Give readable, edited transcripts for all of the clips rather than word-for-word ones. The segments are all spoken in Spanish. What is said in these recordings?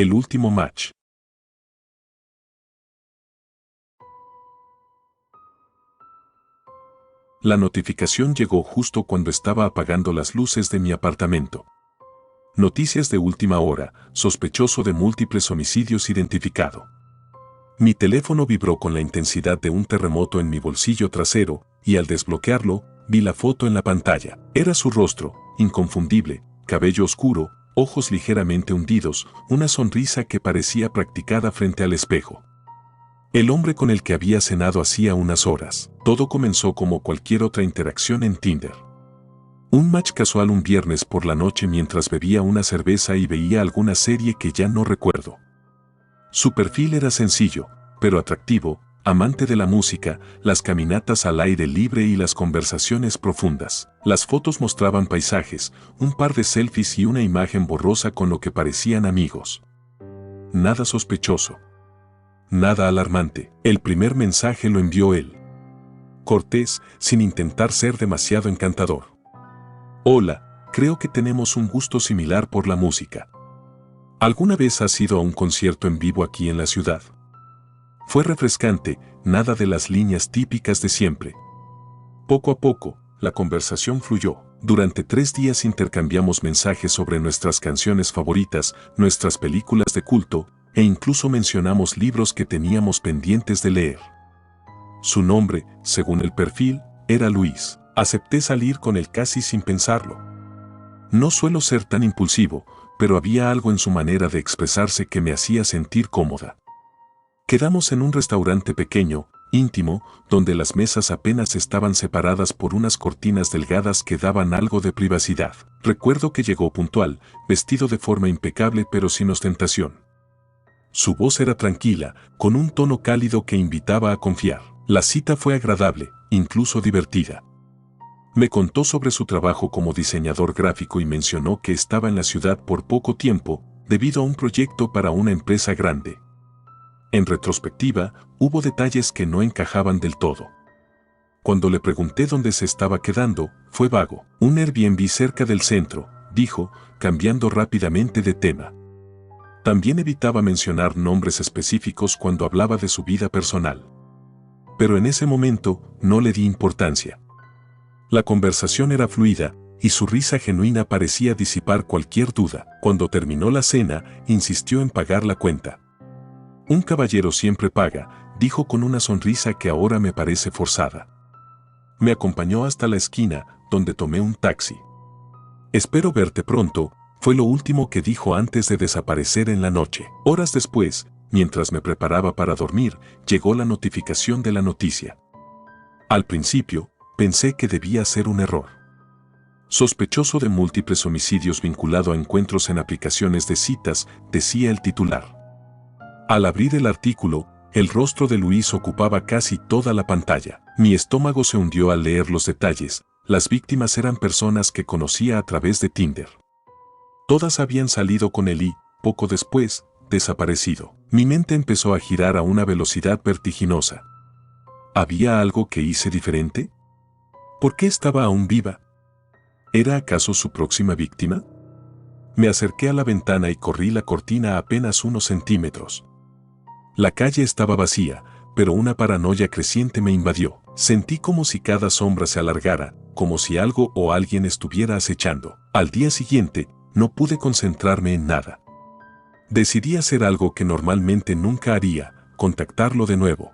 El último match. La notificación llegó justo cuando estaba apagando las luces de mi apartamento. Noticias de última hora, sospechoso de múltiples homicidios identificado. Mi teléfono vibró con la intensidad de un terremoto en mi bolsillo trasero, y al desbloquearlo, vi la foto en la pantalla. Era su rostro, inconfundible, cabello oscuro, ojos ligeramente hundidos, una sonrisa que parecía practicada frente al espejo. El hombre con el que había cenado hacía unas horas. Todo comenzó como cualquier otra interacción en Tinder. Un match casual un viernes por la noche mientras bebía una cerveza y veía alguna serie que ya no recuerdo. Su perfil era sencillo, pero atractivo, amante de la música, las caminatas al aire libre y las conversaciones profundas. Las fotos mostraban paisajes, un par de selfies y una imagen borrosa con lo que parecían amigos. Nada sospechoso. Nada alarmante. El primer mensaje lo envió él. Cortés, sin intentar ser demasiado encantador. Hola, creo que tenemos un gusto similar por la música. ¿Alguna vez has ido a un concierto en vivo aquí en la ciudad? Fue refrescante, nada de las líneas típicas de siempre. Poco a poco, la conversación fluyó. Durante 3 días intercambiamos mensajes sobre nuestras canciones favoritas, nuestras películas de culto, e incluso mencionamos libros que teníamos pendientes de leer. Su nombre, según el perfil, era Luis. Acepté salir con él casi sin pensarlo. No suelo ser tan impulsivo, pero había algo en su manera de expresarse que me hacía sentir cómoda. Quedamos en un restaurante pequeño, íntimo, donde las mesas apenas estaban separadas por unas cortinas delgadas que daban algo de privacidad. Recuerdo que llegó puntual, vestido de forma impecable pero sin ostentación. Su voz era tranquila, con un tono cálido que invitaba a confiar. La cita fue agradable, incluso divertida. Me contó sobre su trabajo como diseñador gráfico y mencionó que estaba en la ciudad por poco tiempo, debido a un proyecto para una empresa grande. En retrospectiva, hubo detalles que no encajaban del todo. Cuando le pregunté dónde se estaba quedando, fue vago. Un Airbnb cerca del centro, dijo, cambiando rápidamente de tema. También evitaba mencionar nombres específicos cuando hablaba de su vida personal. Pero en ese momento, no le di importancia. La conversación era fluida, y su risa genuina parecía disipar cualquier duda. Cuando terminó la cena, insistió en pagar la cuenta. Un caballero siempre paga, dijo con una sonrisa que ahora me parece forzada. Me acompañó hasta la esquina, donde tomé un taxi. Espero verte pronto, fue lo último que dijo antes de desaparecer en la noche. Horas después, mientras me preparaba para dormir, llegó la notificación de la noticia. Al principio, pensé que debía ser un error. Sospechoso de múltiples homicidios vinculado a encuentros en aplicaciones de citas, decía el titular. Al abrir el artículo, el rostro de Luis ocupaba casi toda la pantalla. Mi estómago se hundió al leer los detalles. Las víctimas eran personas que conocía a través de Tinder. Todas habían salido con él y, poco después, desaparecido. Mi mente empezó a girar a una velocidad vertiginosa. ¿Había algo que hice diferente? ¿Por qué estaba aún viva? ¿Era acaso su próxima víctima? Me acerqué a la ventana y corrí la cortina apenas unos centímetros. La calle estaba vacía, pero una paranoia creciente me invadió. Sentí como si cada sombra se alargara, como si algo o alguien estuviera acechando. Al día siguiente, no pude concentrarme en nada. Decidí hacer algo que normalmente nunca haría, contactarlo de nuevo.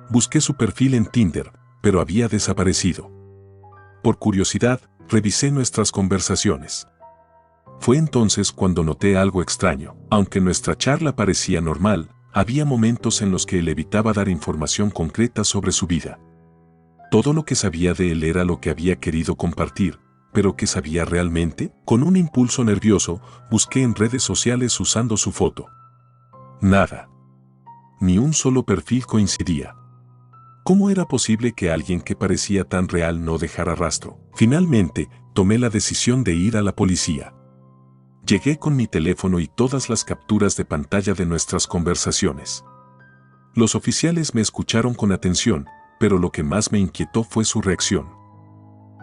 Busqué su perfil en Tinder, pero había desaparecido. Por curiosidad, revisé nuestras conversaciones. Fue entonces cuando noté algo extraño. Aunque nuestra charla parecía normal, había momentos en los que él evitaba dar información concreta sobre su vida. Todo lo que sabía de él era lo que había querido compartir, pero ¿qué sabía realmente? Con un impulso nervioso, busqué en redes sociales usando su foto. Nada. Ni un solo perfil coincidía. ¿Cómo era posible que alguien que parecía tan real no dejara rastro? Finalmente, tomé la decisión de ir a la policía. Llegué con mi teléfono y todas las capturas de pantalla de nuestras conversaciones. Los oficiales me escucharon con atención, pero lo que más me inquietó fue su reacción.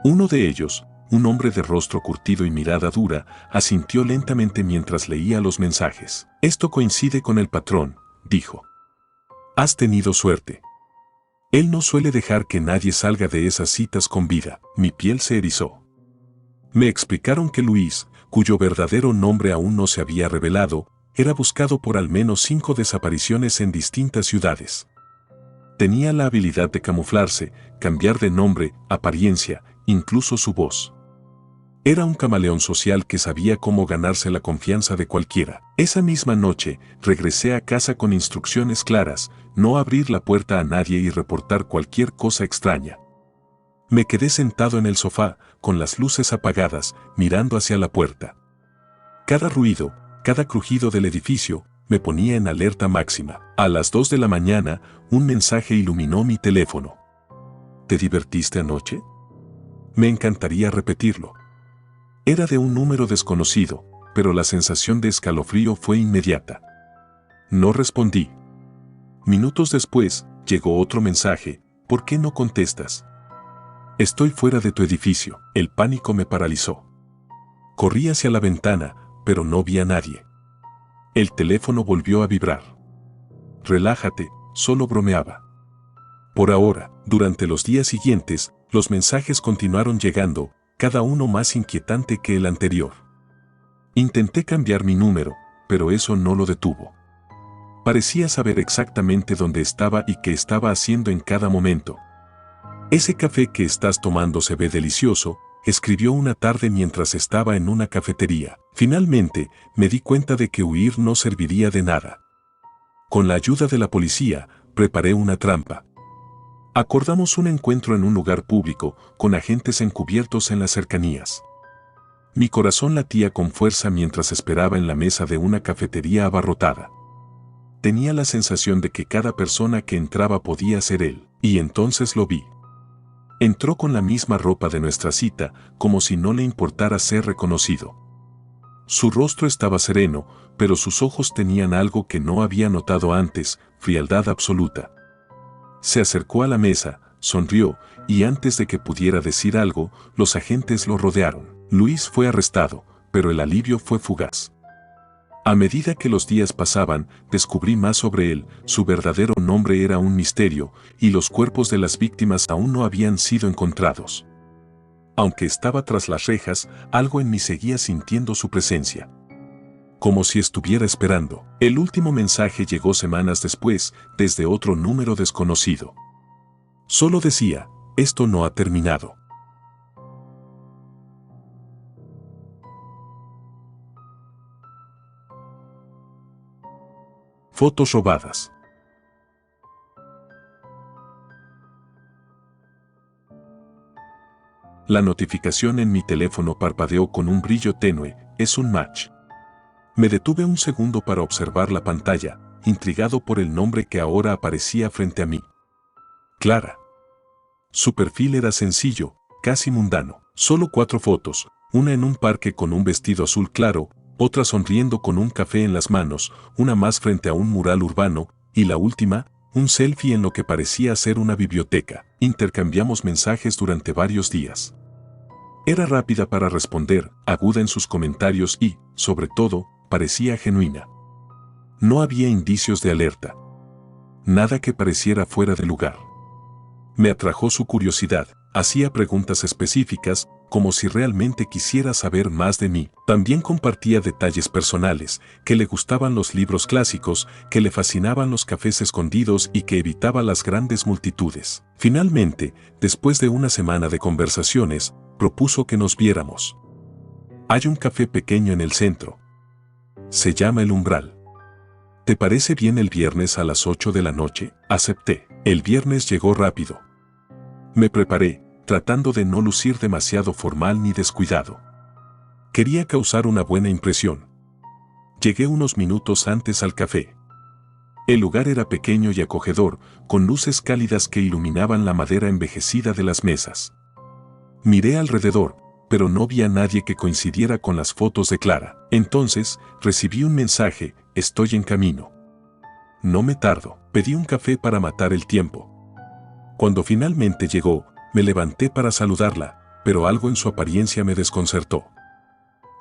Uno de ellos, un hombre de rostro curtido y mirada dura, asintió lentamente mientras leía los mensajes. Esto coincide con el patrón, dijo. Has tenido suerte. Él no suele dejar que nadie salga de esas citas con vida. Mi piel se erizó. Me explicaron que Luis, cuyo verdadero nombre aún no se había revelado, era buscado por al menos 5 desapariciones en distintas ciudades. Tenía la habilidad de camuflarse, cambiar de nombre, apariencia, incluso su voz. Era un camaleón social que sabía cómo ganarse la confianza de cualquiera. Esa misma noche, regresé a casa con instrucciones claras: no abrir la puerta a nadie y reportar cualquier cosa extraña. Me quedé sentado en el sofá, con las luces apagadas, mirando hacia la puerta. Cada ruido, cada crujido del edificio, me ponía en alerta máxima. A las 2 de la mañana, un mensaje iluminó mi teléfono. ¿Te divertiste anoche? Me encantaría repetirlo. Era de un número desconocido, pero la sensación de escalofrío fue inmediata. No respondí. Minutos después, llegó otro mensaje: ¿por qué no contestas? Estoy fuera de tu edificio. El pánico me paralizó. Corrí hacia la ventana, pero no vi a nadie. El teléfono volvió a vibrar. Relájate, solo bromeaba. Por ahora, durante los días siguientes, los mensajes continuaron llegando, cada uno más inquietante que el anterior. Intenté cambiar mi número, pero eso no lo detuvo. Parecía saber exactamente dónde estaba y qué estaba haciendo en cada momento. Ese café que estás tomando se ve delicioso, escribió una tarde mientras estaba en una cafetería. Finalmente, me di cuenta de que huir no serviría de nada. Con la ayuda de la policía, preparé una trampa. Acordamos un encuentro en un lugar público, con agentes encubiertos en las cercanías. Mi corazón latía con fuerza mientras esperaba en la mesa de una cafetería abarrotada. Tenía la sensación de que cada persona que entraba podía ser él, y entonces lo vi. Entró con la misma ropa de nuestra cita, como si no le importara ser reconocido. Su rostro estaba sereno, pero sus ojos tenían algo que no había notado antes: frialdad absoluta. Se acercó a la mesa, sonrió, y antes de que pudiera decir algo, los agentes lo rodearon. Luis fue arrestado, pero el alivio fue fugaz. A medida que los días pasaban, descubrí más sobre él. Su verdadero nombre era un misterio, y los cuerpos de las víctimas aún no habían sido encontrados. Aunque estaba tras las rejas, algo en mí seguía sintiendo su presencia. Como si estuviera esperando. El último mensaje llegó semanas después, desde otro número desconocido. Solo decía: esto no ha terminado. Fotos robadas. La notificación en mi teléfono parpadeó con un brillo tenue. Es un match. Me detuve un segundo para observar la pantalla, intrigado por el nombre que ahora aparecía frente a mí. Clara. Su perfil era sencillo, casi mundano. Solo 4 fotos, una en un parque con un vestido azul claro, otra sonriendo con un café en las manos, una más frente a un mural urbano, y la última, un selfie en lo que parecía ser una biblioteca. Intercambiamos mensajes durante varios días. Era rápida para responder, aguda en sus comentarios y, sobre todo, parecía genuina. No había indicios de alerta. Nada que pareciera fuera de lugar. Me atrajo su curiosidad, hacía preguntas específicas, como si realmente quisiera saber más de mí. También compartía detalles personales, que le gustaban los libros clásicos, que le fascinaban los cafés escondidos y que evitaba las grandes multitudes. Finalmente, después de una semana de conversaciones, propuso que nos viéramos. Hay un café pequeño en el centro. Se llama El Umbral. ¿Te parece bien el viernes a las 8 de la noche? Acepté. El viernes llegó rápido. Me preparé, tratando de no lucir demasiado formal ni descuidado. Quería causar una buena impresión. Llegué unos minutos antes al café. El lugar era pequeño y acogedor, con luces cálidas que iluminaban la madera envejecida de las mesas. Miré alrededor, pero no vi a nadie que coincidiera con las fotos de Clara. Entonces, recibí un mensaje: estoy en camino. No me tardo. Pedí un café para matar el tiempo. Cuando finalmente llegó, me levanté para saludarla, pero algo en su apariencia me desconcertó.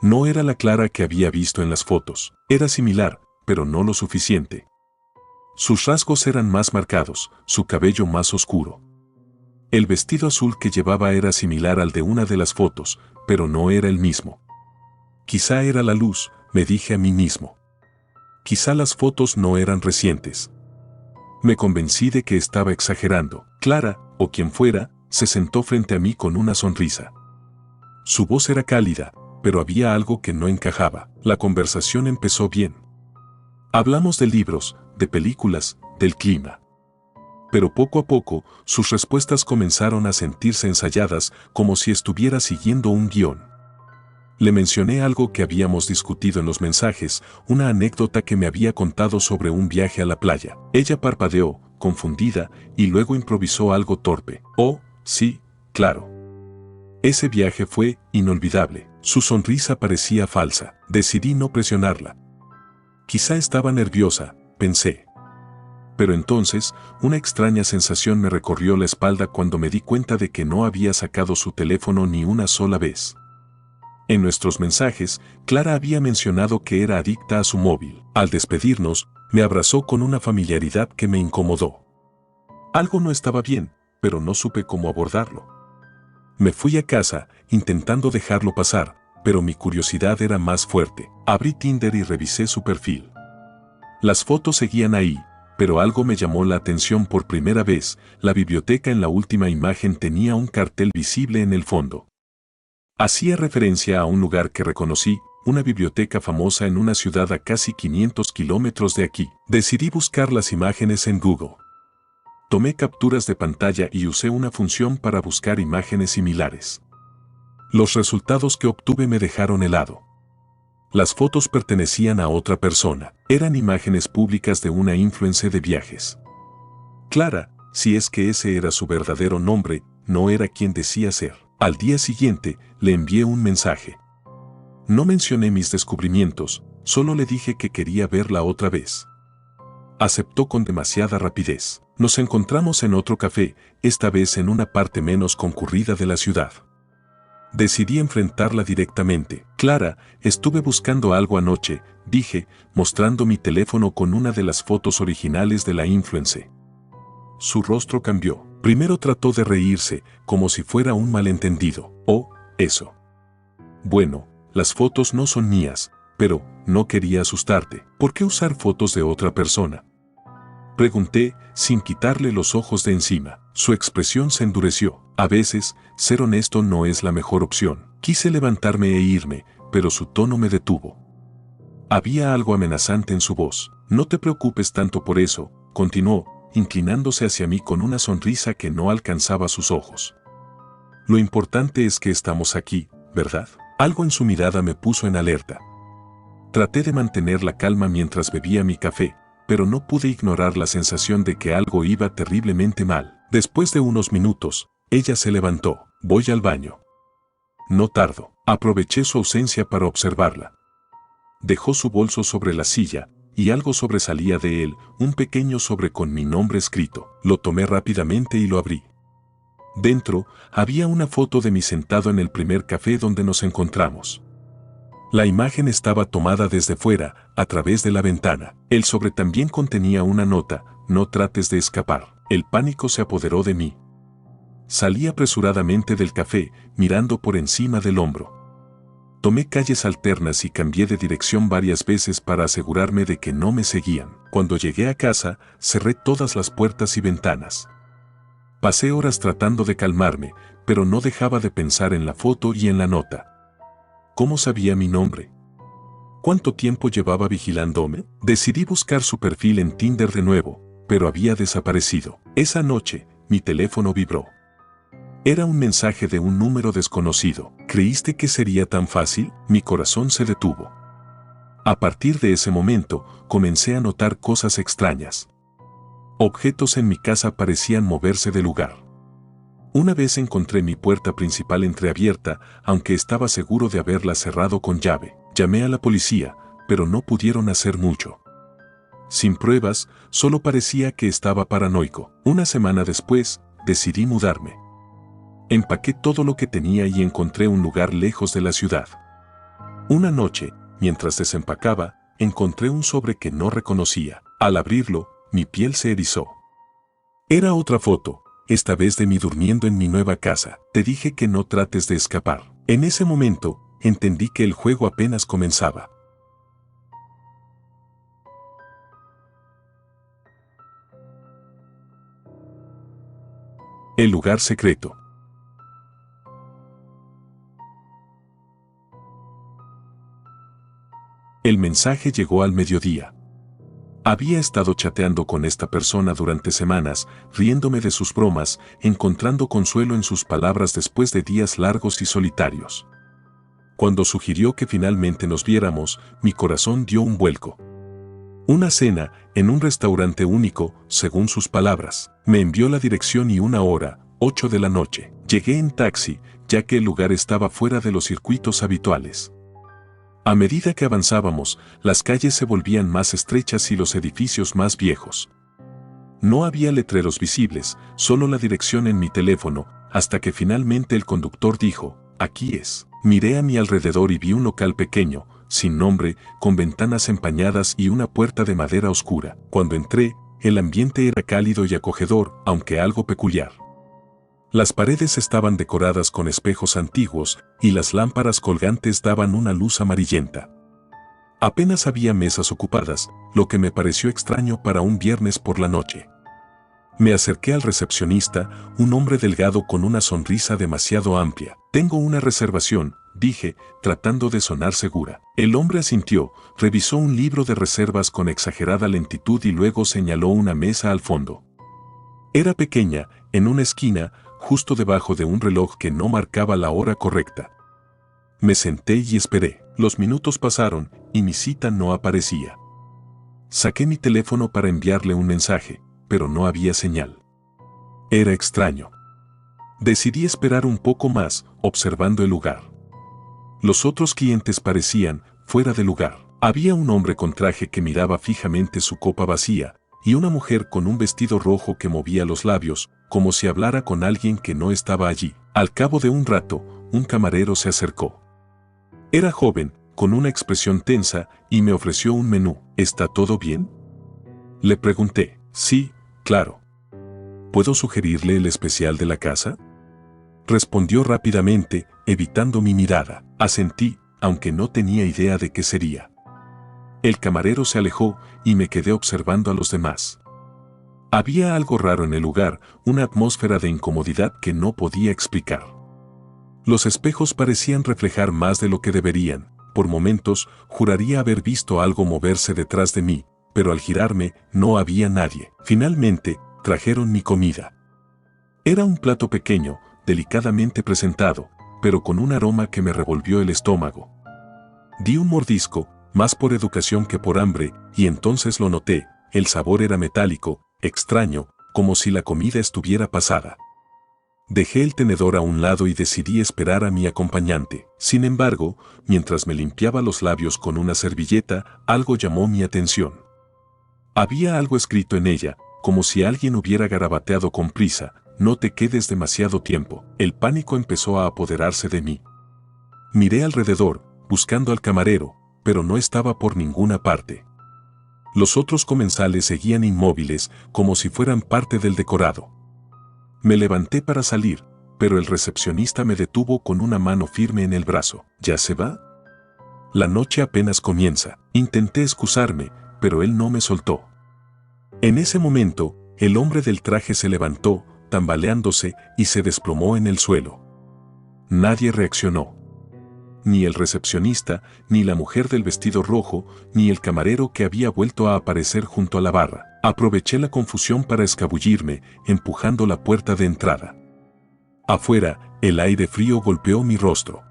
No era la Clara que había visto en las fotos. Era similar, pero no lo suficiente. Sus rasgos eran más marcados, su cabello más oscuro. El vestido azul que llevaba era similar al de una de las fotos, pero no era el mismo. Quizá era la luz, me dije a mí mismo. Quizá las fotos no eran recientes. Me convencí de que estaba exagerando. Clara, o quien fuera, se sentó frente a mí con una sonrisa. Su voz era cálida, pero había algo que no encajaba. La conversación empezó bien. Hablamos de libros, de películas, del clima. Pero poco a poco, sus respuestas comenzaron a sentirse ensayadas, como si estuviera siguiendo un guión. Le mencioné algo que habíamos discutido en los mensajes, una anécdota que me había contado sobre un viaje a la playa. Ella parpadeó, confundida, y luego improvisó algo torpe. Oh, sí, claro. Ese viaje fue inolvidable. Su sonrisa parecía falsa. Decidí no presionarla. Quizá estaba nerviosa, pensé. Pero entonces, una extraña sensación me recorrió la espalda cuando me di cuenta de que no había sacado su teléfono ni una sola vez. En nuestros mensajes, Clara había mencionado que era adicta a su móvil. Al despedirnos, me abrazó con una familiaridad que me incomodó. Algo no estaba bien, pero no supe cómo abordarlo. Me fui a casa, intentando dejarlo pasar, pero mi curiosidad era más fuerte. Abrí Tinder y revisé su perfil. Las fotos seguían ahí, pero algo me llamó la atención por primera vez. La biblioteca en la última imagen tenía un cartel visible en el fondo. Hacía referencia a un lugar que reconocí, una biblioteca famosa en una ciudad a casi 500 kilómetros de aquí. Decidí buscar las imágenes en Google. Tomé capturas de pantalla y usé una función para buscar imágenes similares. Los resultados que obtuve me dejaron helado. Las fotos pertenecían a otra persona. Eran imágenes públicas de una influencer de viajes. Clara, si es que ese era su verdadero nombre, no era quien decía ser. Al día siguiente, le envié un mensaje. No mencioné mis descubrimientos, solo le dije que quería verla otra vez. Aceptó con demasiada rapidez. Nos encontramos en otro café, esta vez en una parte menos concurrida de la ciudad. Decidí enfrentarla directamente. Clara, estuve buscando algo anoche, dije, mostrando mi teléfono con una de las fotos originales de la influencer. Su rostro cambió. Primero trató de reírse, como si fuera un malentendido. Oh, eso. Bueno, las fotos no son mías, pero no quería asustarte. ¿Por qué usar fotos de otra persona? Pregunté, sin quitarle los ojos de encima. Su expresión se endureció. A veces, ser honesto no es la mejor opción. Quise levantarme e irme, pero su tono me detuvo. Había algo amenazante en su voz. No te preocupes tanto por eso, continuó, inclinándose hacia mí con una sonrisa que no alcanzaba sus ojos. Lo importante es que estamos aquí, ¿verdad? Algo en su mirada me puso en alerta. Traté de mantener la calma mientras bebía mi café, pero no pude ignorar la sensación de que algo iba terriblemente mal. Después de unos minutos, ella se levantó. Voy al baño. No tardo. Aproveché su ausencia para observarla. Dejó su bolso sobre la silla, y algo sobresalía de él, un pequeño sobre con mi nombre escrito. Lo tomé rápidamente y lo abrí. Dentro, había una foto de mí sentado en el primer café donde nos encontramos. La imagen estaba tomada desde fuera, a través de la ventana. El sobre también contenía una nota, no trates de escapar. El pánico se apoderó de mí. Salí apresuradamente del café, mirando por encima del hombro. Tomé calles alternas y cambié de dirección varias veces para asegurarme de que no me seguían. Cuando llegué a casa, cerré todas las puertas y ventanas. Pasé horas tratando de calmarme, pero no dejaba de pensar en la foto y en la nota. ¿Cómo sabía mi nombre? ¿Cuánto tiempo llevaba vigilándome? Decidí buscar su perfil en Tinder de nuevo, pero había desaparecido. Esa noche, mi teléfono vibró. Era un mensaje de un número desconocido. ¿Creíste que sería tan fácil? Mi corazón se detuvo. A partir de ese momento, comencé a notar cosas extrañas. Objetos en mi casa parecían moverse de lugar. Una vez encontré mi puerta principal entreabierta, aunque estaba seguro de haberla cerrado con llave. Llamé a la policía, pero no pudieron hacer mucho. Sin pruebas, solo parecía que estaba paranoico. Una semana después, decidí mudarme. Empaqué todo lo que tenía y encontré un lugar lejos de la ciudad. Una noche, mientras desempacaba, encontré un sobre que no reconocía. Al abrirlo, mi piel se erizó. Era otra foto, esta vez de mí durmiendo en mi nueva casa. Te dije que no trates de escapar. En ese momento, entendí que el juego apenas comenzaba. El lugar secreto. El mensaje llegó al mediodía. Había estado chateando con esta persona durante semanas, riéndome de sus bromas, encontrando consuelo en sus palabras después de días largos y solitarios. Cuando sugirió que finalmente nos viéramos, mi corazón dio un vuelco. Una cena, en un restaurante único, según sus palabras. Me envió la dirección y una hora, 8 de la noche. Llegué en taxi, ya que el lugar estaba fuera de los circuitos habituales. A medida que avanzábamos, las calles se volvían más estrechas y los edificios más viejos. No había letreros visibles, solo la dirección en mi teléfono, hasta que finalmente el conductor dijo, «Aquí es». Miré a mi alrededor y vi un local pequeño, sin nombre, con ventanas empañadas y una puerta de madera oscura. Cuando entré, el ambiente era cálido y acogedor, aunque algo peculiar. Las paredes estaban decoradas con espejos antiguos y las lámparas colgantes daban una luz amarillenta. Apenas había mesas ocupadas, lo que me pareció extraño para un viernes por la noche. Me acerqué al recepcionista, un hombre delgado con una sonrisa demasiado amplia. «Tengo una reservación», dije, tratando de sonar segura. El hombre asintió, revisó un libro de reservas con exagerada lentitud y luego señaló una mesa al fondo. Era pequeña, en una esquina, justo debajo de un reloj que no marcaba la hora correcta. Me senté y esperé. Los minutos pasaron y mi cita no aparecía. Saqué mi teléfono para enviarle un mensaje, pero no había señal. Era extraño. Decidí esperar un poco más, observando el lugar. Los otros clientes parecían fuera de lugar. Había un hombre con traje que miraba fijamente su copa vacía, y una mujer con un vestido rojo que movía los labios, como si hablara con alguien que no estaba allí. Al cabo de un rato, un camarero se acercó. Era joven, con una expresión tensa, y me ofreció un menú. «¿Está todo bien?», le pregunté. «Sí, claro». «¿Puedo sugerirle el especial de la casa?», respondió rápidamente, evitando mi mirada. Asentí, aunque no tenía idea de qué sería. El camarero se alejó y me quedé observando a los demás. Había algo raro en el lugar, una atmósfera de incomodidad que no podía explicar. Los espejos parecían reflejar más de lo que deberían. Por momentos, juraría haber visto algo moverse detrás de mí, pero al girarme, no había nadie. Finalmente, trajeron mi comida. Era un plato pequeño, delicadamente presentado, pero con un aroma que me revolvió el estómago. Di un mordisco, más por educación que por hambre, y entonces lo noté. El sabor era metálico, extraño, como si la comida estuviera pasada. Dejé el tenedor a un lado y decidí esperar a mi acompañante. Sin embargo, mientras me limpiaba los labios con una servilleta, algo llamó mi atención. Había algo escrito en ella, como si alguien hubiera garabateado con prisa: «No te quedes demasiado tiempo». El pánico empezó a apoderarse de mí. Miré alrededor, buscando al camarero, pero no estaba por ninguna parte. Los otros comensales seguían inmóviles, como si fueran parte del decorado. Me levanté para salir, pero el recepcionista me detuvo con una mano firme en el brazo. «¿Ya se va? La noche apenas comienza». Intenté excusarme, pero él no me soltó. En ese momento, el hombre del traje se levantó, tambaleándose, y se desplomó en el suelo. Nadie reaccionó. Ni el recepcionista, ni la mujer del vestido rojo, ni el camarero que había vuelto a aparecer junto a la barra. Aproveché la confusión para escabullirme, empujando la puerta de entrada. Afuera, el aire frío golpeó mi rostro.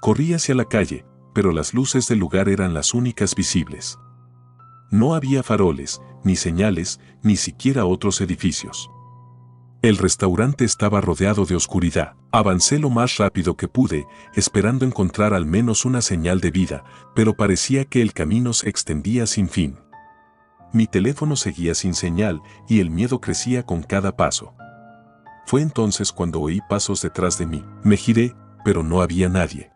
Corrí hacia la calle, pero las luces del lugar eran las únicas visibles. No había faroles, ni señales, ni siquiera otros edificios. El restaurante estaba rodeado de oscuridad. Avancé lo más rápido que pude, esperando encontrar al menos una señal de vida, pero parecía que el camino se extendía sin fin. Mi teléfono seguía sin señal y el miedo crecía con cada paso. Fue entonces cuando oí pasos detrás de mí. Me giré, pero no había nadie.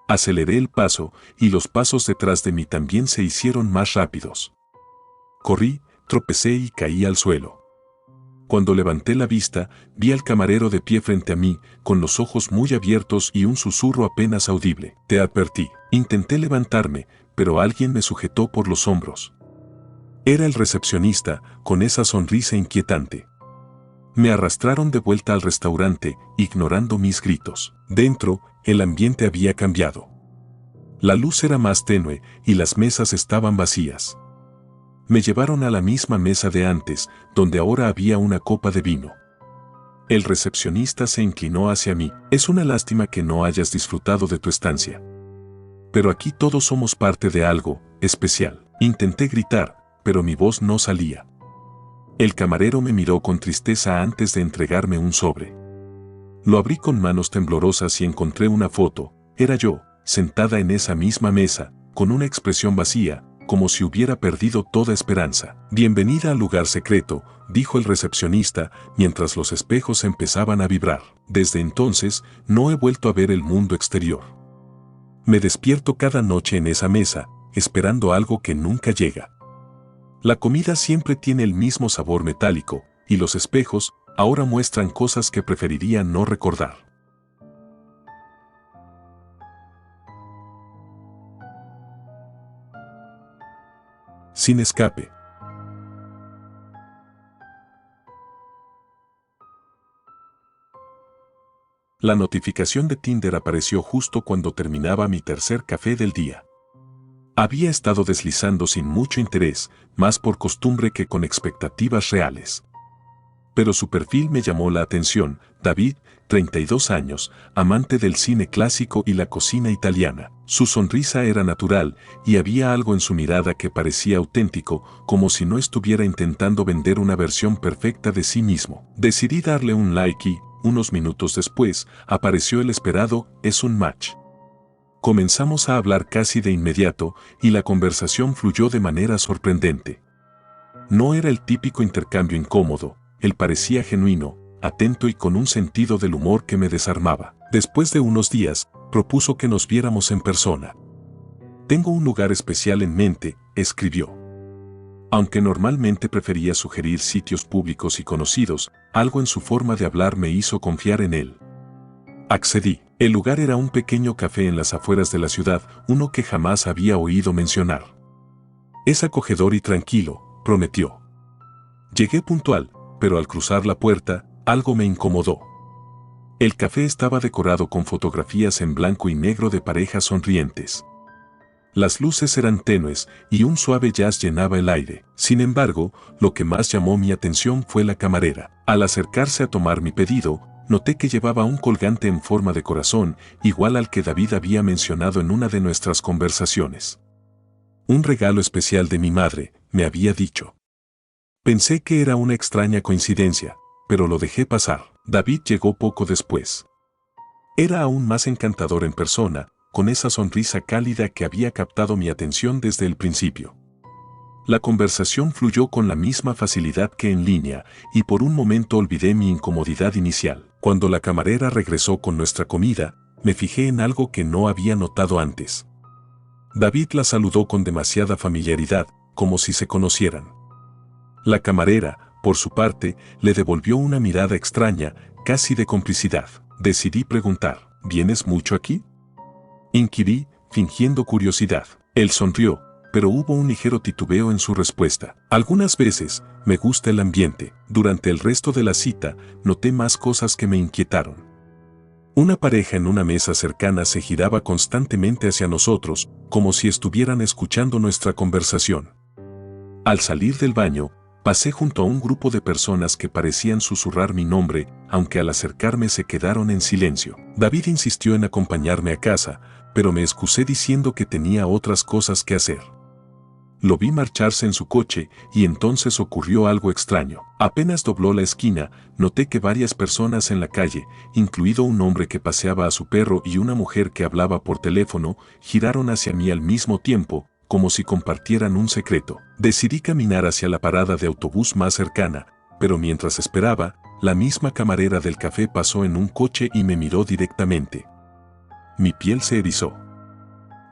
Aceleré el paso y los pasos detrás de mí también se hicieron más rápidos. Corrí, tropecé y caí al suelo. Cuando levanté la vista, vi al camarero de pie frente a mí, con los ojos muy abiertos y un susurro apenas audible. Te advertí. Intenté levantarme, pero alguien me sujetó por los hombros. Era el recepcionista, con esa sonrisa inquietante. Me arrastraron de vuelta al restaurante, ignorando mis gritos. Dentro, el ambiente había cambiado. La luz era más tenue y las mesas estaban vacías. Me llevaron a la misma mesa de antes, donde ahora había una copa de vino. El recepcionista se inclinó hacia mí. Es una lástima que no hayas disfrutado de tu estancia. Pero aquí todos somos parte de algo especial. Intenté gritar, pero mi voz no salía. El camarero me miró con tristeza antes de entregarme un sobre. Lo abrí con manos temblorosas y encontré una foto. Era yo, sentada en esa misma mesa, con una expresión vacía, como si hubiera perdido toda esperanza. Bienvenida al lugar secreto, dijo el recepcionista, mientras los espejos empezaban a vibrar. Desde entonces, no he vuelto a ver el mundo exterior. Me despierto cada noche en esa mesa, esperando algo que nunca llega. La comida siempre tiene el mismo sabor metálico, y los espejos ahora muestran cosas que preferiría no recordar. Sin escape. La notificación de Tinder apareció justo cuando terminaba mi tercer café del día. Había estado deslizando sin mucho interés, más por costumbre que con expectativas reales. Pero su perfil me llamó la atención. David, 32 años, amante del cine clásico y la cocina italiana. Su sonrisa era natural y había algo en su mirada que parecía auténtico, como si no estuviera intentando vender una versión perfecta de sí mismo. Decidí darle un like y, unos minutos después, apareció el esperado, es un match. Comenzamos a hablar casi de inmediato y la conversación fluyó de manera sorprendente. No era el típico intercambio incómodo, él parecía genuino, atento y con un sentido del humor que me desarmaba. Después de unos días, propuso que nos viéramos en persona. Tengo un lugar especial en mente, escribió. Aunque normalmente prefería sugerir sitios públicos y conocidos, algo en su forma de hablar me hizo confiar en él. Accedí. El lugar era un pequeño café en las afueras de la ciudad, uno que jamás había oído mencionar. Es acogedor y tranquilo, prometió. Llegué puntual, pero al cruzar la puerta, algo me incomodó. El café estaba decorado con fotografías en blanco y negro de parejas sonrientes. Las luces eran tenues y un suave jazz llenaba el aire. Sin embargo, lo que más llamó mi atención fue la camarera. Al acercarse a tomar mi pedido, noté que llevaba un colgante en forma de corazón, igual al que David había mencionado en una de nuestras conversaciones. Un regalo especial de mi madre, me había dicho. Pensé que era una extraña coincidencia, pero lo dejé pasar. David llegó poco después. Era aún más encantador en persona, con esa sonrisa cálida que había captado mi atención desde el principio. La conversación fluyó con la misma facilidad que en línea, y por un momento olvidé mi incomodidad inicial. Cuando la camarera regresó con nuestra comida, me fijé en algo que no había notado antes. David la saludó con demasiada familiaridad, como si se conocieran. La camarera, por su parte, le devolvió una mirada extraña, casi de complicidad. Decidí preguntar, ¿vienes mucho aquí? Inquirí, fingiendo curiosidad. Él sonrió, pero hubo un ligero titubeo en su respuesta. Algunas veces, me gusta el ambiente. Durante el resto de la cita, noté más cosas que me inquietaron. Una pareja en una mesa cercana se giraba constantemente hacia nosotros, como si estuvieran escuchando nuestra conversación. Al salir del baño, pasé junto a un grupo de personas que parecían susurrar mi nombre, aunque al acercarme se quedaron en silencio. David insistió en acompañarme a casa, pero me excusé diciendo que tenía otras cosas que hacer. Lo vi marcharse en su coche y entonces ocurrió algo extraño. Apenas dobló la esquina, noté que varias personas en la calle, incluido un hombre que paseaba a su perro y una mujer que hablaba por teléfono, giraron hacia mí al mismo tiempo, como si compartieran un secreto. Decidí caminar hacia la parada de autobús más cercana, pero mientras esperaba, la misma camarera del café pasó en un coche y me miró directamente. Mi piel se erizó.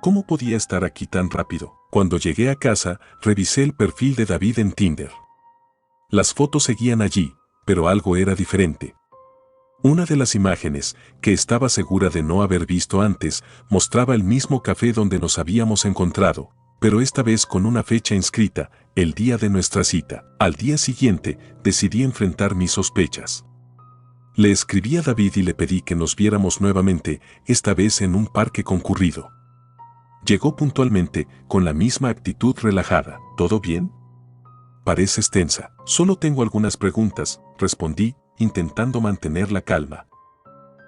¿Cómo podía estar aquí tan rápido? Cuando llegué a casa, revisé el perfil de David en Tinder. Las fotos seguían allí, pero algo era diferente. Una de las imágenes, que estaba segura de no haber visto antes, mostraba el mismo café donde nos habíamos encontrado, pero esta vez con una fecha inscrita, el día de nuestra cita. Al día siguiente, decidí enfrentar mis sospechas. Le escribí a David y le pedí que nos viéramos nuevamente, esta vez en un parque concurrido. Llegó puntualmente, con la misma actitud relajada. ¿Todo bien? Pareces tensa. Solo tengo algunas preguntas, respondí, intentando mantener la calma.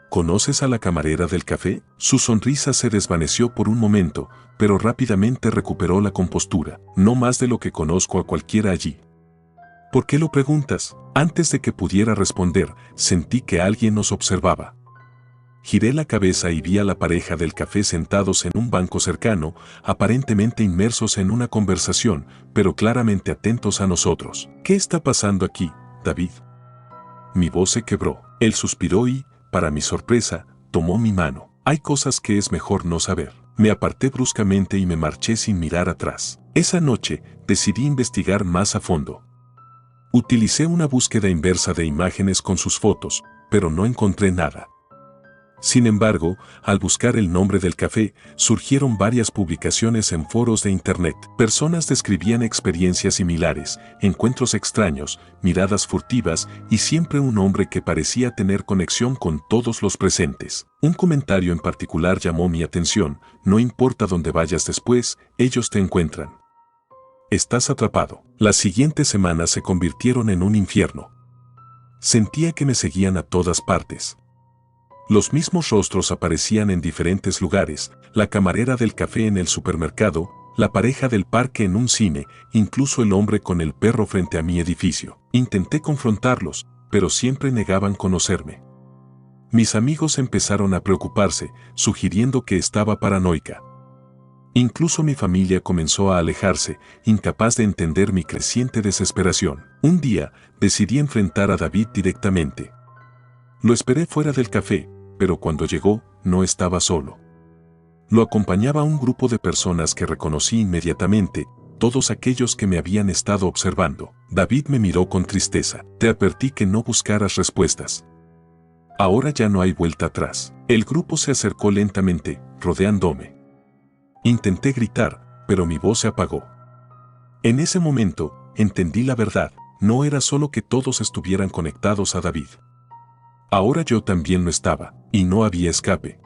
¿Conoces a la camarera del café? Su sonrisa se desvaneció por un momento, pero rápidamente recuperó la compostura. No más de lo que conozco a cualquiera allí. ¿Por qué lo preguntas? Antes de que pudiera responder, sentí que alguien nos observaba. Giré la cabeza y vi a la pareja del café sentados en un banco cercano, aparentemente inmersos en una conversación, pero claramente atentos a nosotros. ¿Qué está pasando aquí, David? Mi voz se quebró. Él suspiró y, para mi sorpresa, tomó mi mano. Hay cosas que es mejor no saber. Me aparté bruscamente y me marché sin mirar atrás. Esa noche, decidí investigar más a fondo. Utilicé una búsqueda inversa de imágenes con sus fotos, pero no encontré nada. Sin embargo, al buscar el nombre del café, surgieron varias publicaciones en foros de internet. Personas describían experiencias similares, encuentros extraños, miradas furtivas y siempre un hombre que parecía tener conexión con todos los presentes. Un comentario en particular llamó mi atención: no importa dónde vayas después, ellos te encuentran. Estás atrapado. Las siguientes semanas se convirtieron en un infierno. Sentía que me seguían a todas partes. Los mismos rostros aparecían en diferentes lugares, la camarera del café en el supermercado, la pareja del parque en un cine, incluso el hombre con el perro frente a mi edificio. Intenté confrontarlos, pero siempre negaban conocerme. Mis amigos empezaron a preocuparse, sugiriendo que estaba paranoica. Incluso mi familia comenzó a alejarse, incapaz de entender mi creciente desesperación. Un día, decidí enfrentar a David directamente. Lo esperé fuera del café, pero cuando llegó, no estaba solo. Lo acompañaba un grupo de personas que reconocí inmediatamente, todos aquellos que me habían estado observando. David me miró con tristeza. Te advertí que no buscaras respuestas. Ahora ya no hay vuelta atrás. El grupo se acercó lentamente, rodeándome. Intenté gritar, pero mi voz se apagó. En ese momento, entendí la verdad. No era solo que todos estuvieran conectados a David. Ahora yo también lo estaba, y no había escape.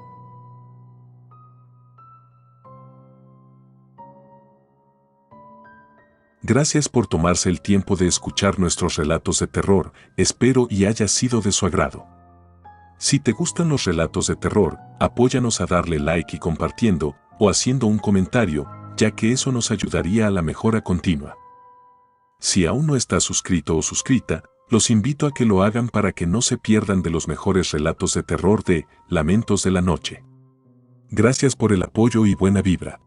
Gracias por tomarse el tiempo de escuchar nuestros relatos de terror, espero y haya sido de su agrado. Si te gustan los relatos de terror, apóyanos a darle like y compartiendo, o haciendo un comentario, ya que eso nos ayudaría a la mejora continua. Si aún no estás suscrito o suscrita, los invito a que lo hagan para que no se pierdan de los mejores relatos de terror de Lamentos de la Noche. Gracias por el apoyo y buena vibra.